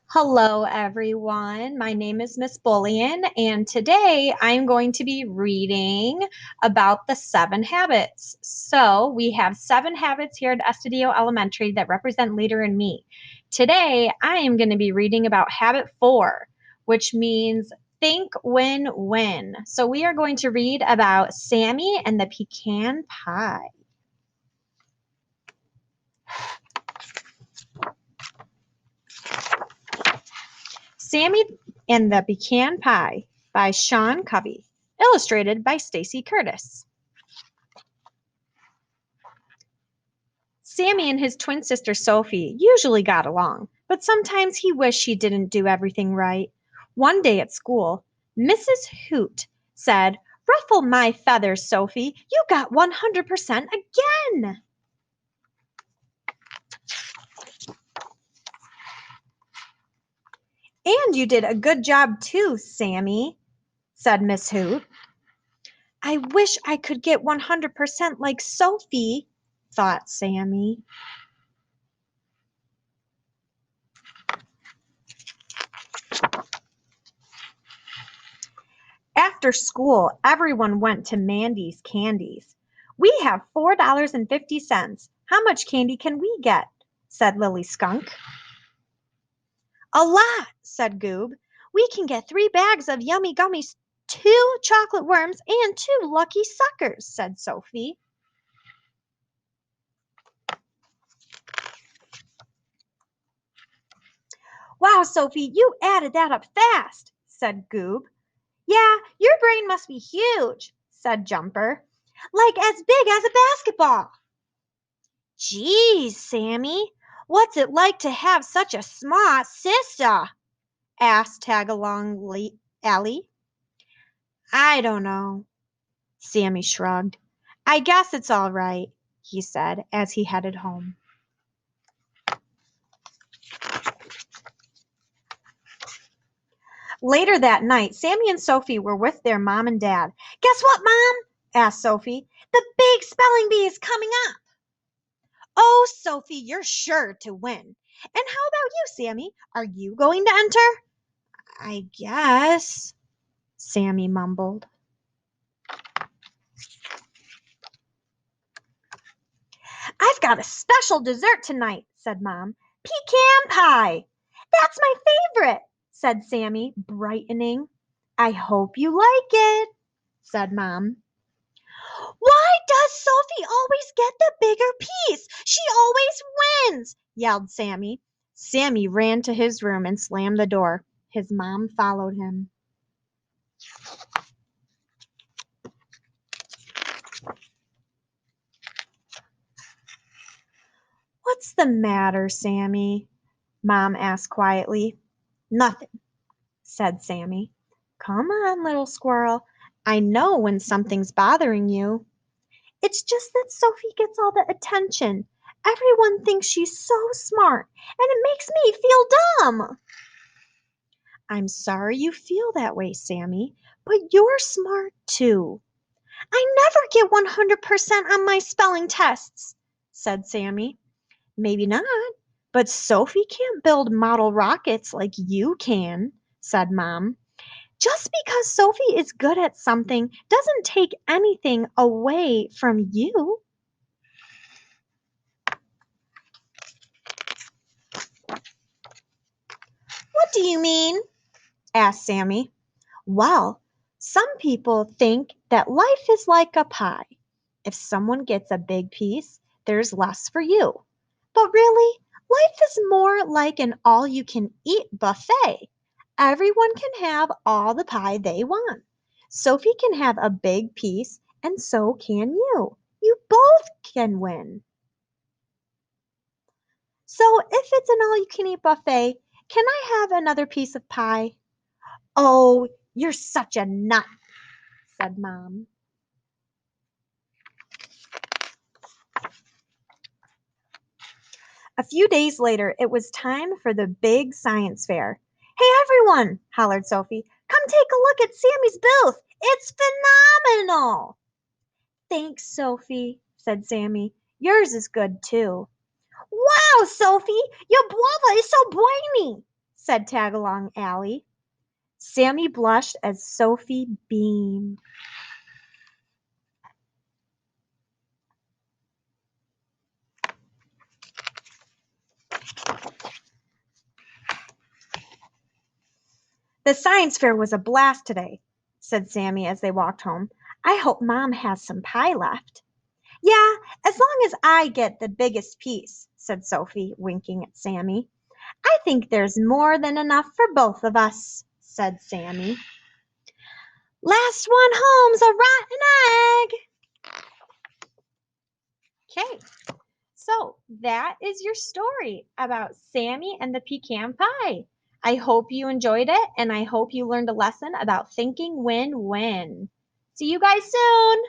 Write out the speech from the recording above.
Hello, everyone. My name is Miss Bullion, and today I'm going to be reading about the 7 habits. So, we have 7 habits here at Estadio Elementary that represent leader in me. Today, I am going to be reading about habit 4, which means think, win, win. So, we are going to read about Sammy and the pecan pie. Sammy and the Pecan Pie by Covey. Illustrated by Stacy Curtis. Sammy and his twin sister Sophie usually got along, but sometimes he wished he didn't do everything right. One day at school, Mrs. Hoot said, "Ruffle my feathers, Sophie. You got 100% again." "And you did a good job too, Sammy," said Miss Hoot. "I wish I could get 100% like Sophie," thought Sammy. After school, everyone went to Mandy's Candies. "We have $4.50. How much candy can we get?" said Lily Skunk. "A lot," said Goob. "We can get 3 bags of yummy gummies, 2 chocolate worms, and 2 lucky suckers," said Sophie. "Wow, Sophie, you added that up fast," said Goob. "Yeah, your brain must be huge," said Jumper. "Like as big as a basketball." "Geez, Sammy, what's it like to have such a smart sister?" asked Tagalong Allie. "I don't know." Sammy shrugged. "I guess it's all right," he said as he headed home. Later that night, Sammy and Sophie were with their mom and dad. "Guess what, Mom?" asked Sophie. "The big spelling bee is coming up." "Oh, Sophie, you're sure to win. And how about you, Sammy? Are you going to enter?" "I guess," Sammy mumbled. "I've got a special dessert tonight," said Mom. "Pecan pie." "That's my favorite," said Sammy, brightening. "I hope you like it," said Mom. "Why does Sophie always get the bigger piece? She always wins," yelled Sammy. Sammy ran to his room and slammed the door. His mom followed him. "What's the matter, Sammy?" Mom asked quietly. "Nothing," said Sammy. "Come on, little squirrel. I know when something's bothering you." "It's just that Sophie gets all the attention. Everyone thinks she's so smart, and it makes me feel dumb." "I'm sorry you feel that way, Sammy, but you're smart too." "I never get 100% on my spelling tests," said Sammy. "Maybe not, but Sophie can't build model rockets like you can," said Mom. "Just because Sophie is good at something doesn't take anything away from you." "What do you mean?" asked Sammy. "Well, some people think that life is like a pie. If someone gets a big piece, there's less for you. But really, life is more like an all-you-can-eat buffet. Everyone can have all the pie they want. Sophie can have a big piece, and so can you. You both can win." "So if it's an all-you-can-eat buffet, can I have another piece of pie?" "Oh, you're such a nut," said Mom. A few days later, it was time for the big science fair. "Hey, everyone," hollered Sophie. "Come take a look at Sammy's booth. It's phenomenal." "Thanks, Sophie," said Sammy. "Yours is good, too." "Wow, Sophie, your guava is so brainy," said Tagalong Allie. Sammy blushed as Sophie beamed. The science fair was a blast today, said Sammy as they walked home. I hope Mom has some pie left. Yeah, as long as I get the biggest piece, said Sophie, winking at Sammy. I think there's more than enough for both of us, said Sammy. Last one home's a rotten egg. Okay, so that is your story about Sammy and the pecan pie. I hope you enjoyed it, and I hope you learned a lesson about thinking win-win. See you guys soon.